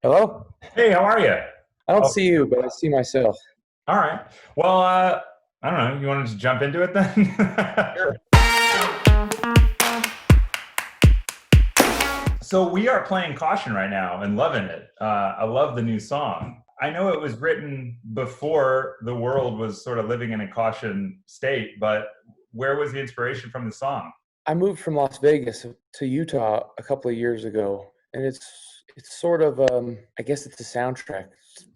Hello? Hey, how are you? I don't Oh, see you, but I see myself. all right. Well, I don't know. You want to just jump into it then? Sure. So we are playing Caution right now and loving it. I love the new song. I know it was written before the world was sort of living in a caution state, but where was the inspiration from the song? I moved from Las Vegas to Utah a couple of years ago, and it's sort of I guess it's a soundtrack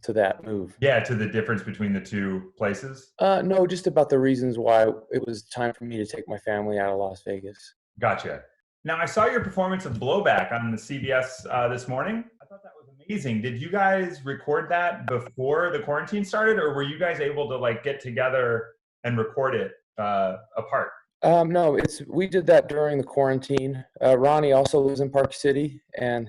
to that move. Yeah, to the difference between the two places. No, just about the reasons why it was time for me to take my family out of Las Vegas. Gotcha. Now, I saw your performance of Blowback on the CBS this morning. I thought that was amazing. Did you guys record that before the quarantine started, or were you guys able to like get together and record it apart? No, it's we did that during the quarantine. Ronnie also lives in Park City, and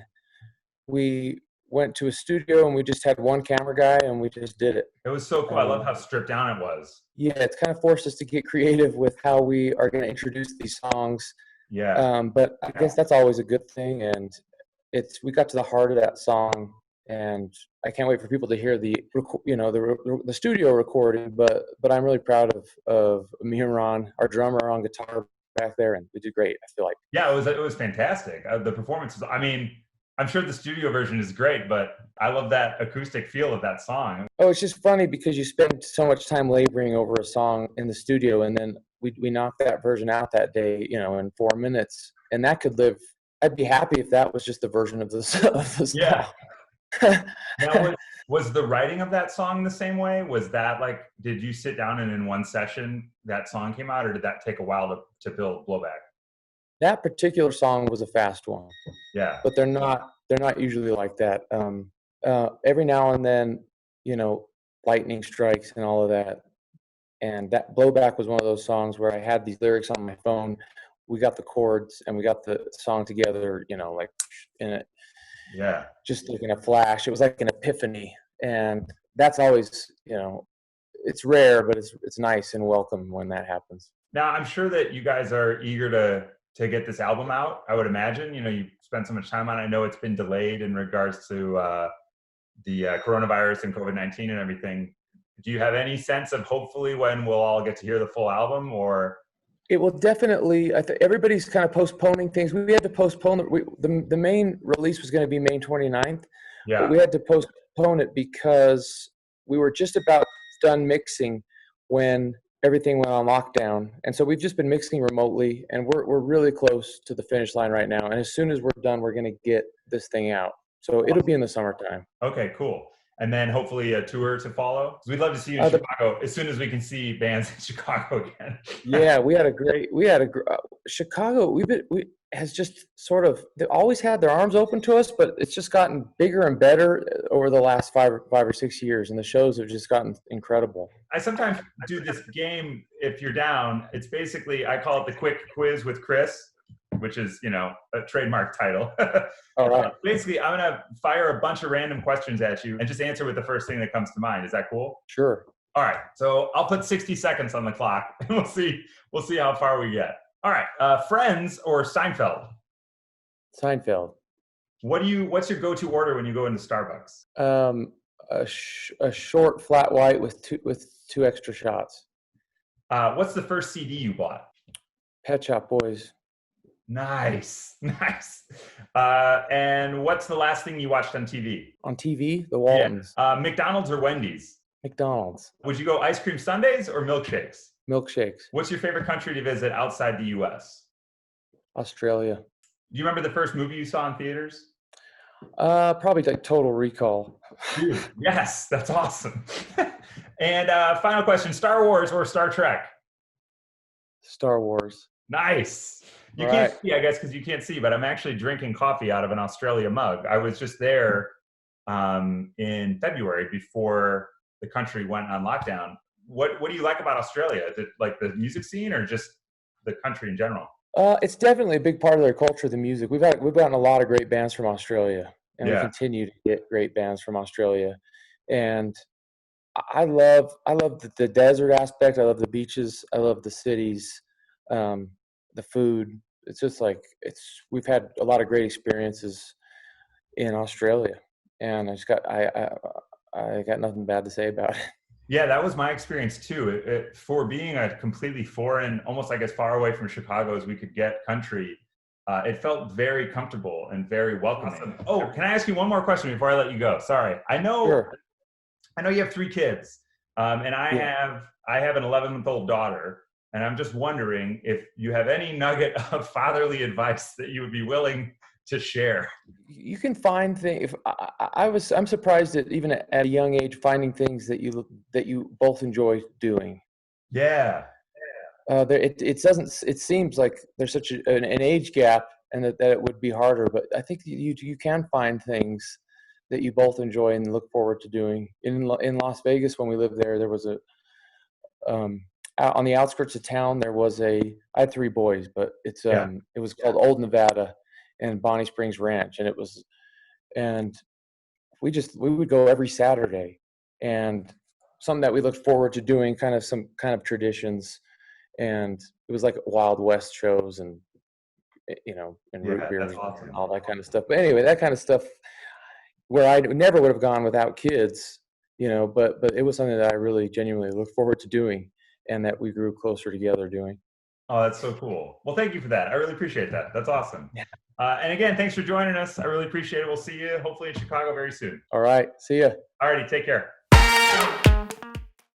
we went to a studio and we just had one camera guy and we just did it. It was so cool. I love Um, how stripped down it was. yeah, it's kind of forced us to get creative with how we are going to introduce these songs. Yeah. But I guess that's always a good thing, and we got to the heart of that song, and I can't wait for people to hear the studio recording. But I'm really proud of me and Ron, our drummer on guitar back there, and we did great. I feel like. Yeah, it was fantastic. The performances. I mean, I'm sure the studio version is great, but I love that acoustic feel of that song. Oh, it's just funny because you spend so much time laboring over a song in the studio, and then we knocked that version out that day, in 4 minutes, and that could live. I'd be happy if that was just the version of of the Yeah. song. Now, was the writing of that song the same way? Was that like, did you sit down and in one session that song came out, or did that take a while to build Blowback? That particular song was a fast one, Yeah. but they're not usually like that. Every now and then, you know, lightning strikes and all of that. And that Blowback was one of those songs where I had these lyrics on my phone. We got the chords and we got the song together, like in it, Yeah. just like in a flash. It was like an epiphany, and that's always, it's rare, but it's nice and welcome when that happens. Now, I'm sure that you guys are eager to get this album out. I would imagine. You spent so much time on it. I know it's been delayed in regards to the coronavirus and COVID-19 and everything. Do you have any sense of hopefully when we'll all get to hear the full album? Or It will definitely. I think everybody's kind of postponing things. We had to postpone the main release was going to be May 29th, but we yeah, had to postpone it because we were just about done mixing when everything went on lockdown, and so we've just been mixing remotely, and we're really close to the finish line right now. And as soon as we're done, we're going to get this thing out. So it'll be in the summertime. okay, cool. And then hopefully a tour to follow. 'Cause we'd love to see you in The Chicago as soon as we can see bands in Chicago again. Yeah, Chicago. We has just sort of they always had their arms open to us, but it's just gotten bigger and better over the last 5 or 6 years, and the shows have just gotten incredible. I sometimes do this game if you're down. It's basically I call it the quick quiz with Chris, which is a trademark title. All right, Basically, I'm gonna fire a bunch of random questions at you and just answer with the first thing that comes to mind. Is that cool? sure. All right. So I'll put 60 seconds on the clock, and we'll see how far we get. All right. Friends or Seinfeld? Seinfeld. What's your go-to order when you go into Starbucks? A short flat white with two extra shots. What's the first CD you bought? Pet Shop Boys. Nice, nice. And what's the last thing you watched on TV? On TV, The Yeah. Waltons. McDonald's or Wendy's? McDonald's. Would you go ice cream sundaes or milkshakes? Milkshakes. What's your favorite country to visit outside the U.S.? Australia. Do you remember the first movie you saw in theaters? Probably like Total Recall. Dude, yes, that's awesome. And final question: Star Wars or Star Trek? Star Wars. Nice. You All can't right. see, I guess, because you can't see, but I'm actually drinking coffee out of an Australia mug. I was just there in February before the country went on lockdown. What do you like about Australia? Is it like the music scene or just the country in general? It's definitely a big part of their culture, the music. We've gotten a lot of great bands from Australia, and we Yeah. continue to get great bands from Australia. And I love the desert aspect. I love the beaches. I love the cities, um, the food. It's just like we've had a lot of great experiences in Australia. and I got nothing bad to say about it. Yeah, that was my experience too. For being a completely foreign, almost like as far away from Chicago as we could get country, it felt very comfortable and very welcoming. Awesome. Oh, can I ask you one more question before I let you go? Sorry, I know you have 3 kids, and I have an 11-month-old daughter, and I'm just wondering if you have any nugget of fatherly advice that you would be willing to share. You can find things. I'm surprised that even at a young age, finding things that you both enjoy doing. Yeah. It seems like there's such an age gap, and that it would be harder. But I think you can find things that you both enjoy and look forward to doing. In Las Vegas, when we lived there was out on the outskirts of town. I had 3 boys, but it was called Old Nevada and Bonnie Springs Ranch, and we would go every Saturday, and something that we looked forward to doing, some kind of traditions, and it was like Wild West shows and root beer and awesome. all that kind of stuff. But anyway, that kind of stuff where I never would have gone without kids, but it was something that I really genuinely look forward to doing, and that we grew closer together doing. Oh, that's so cool. Well, thank you for that. I really appreciate that. That's awesome. And again, thanks for joining us. I really appreciate it. We'll see you hopefully in Chicago very soon. All right. See ya. All righty. Take care.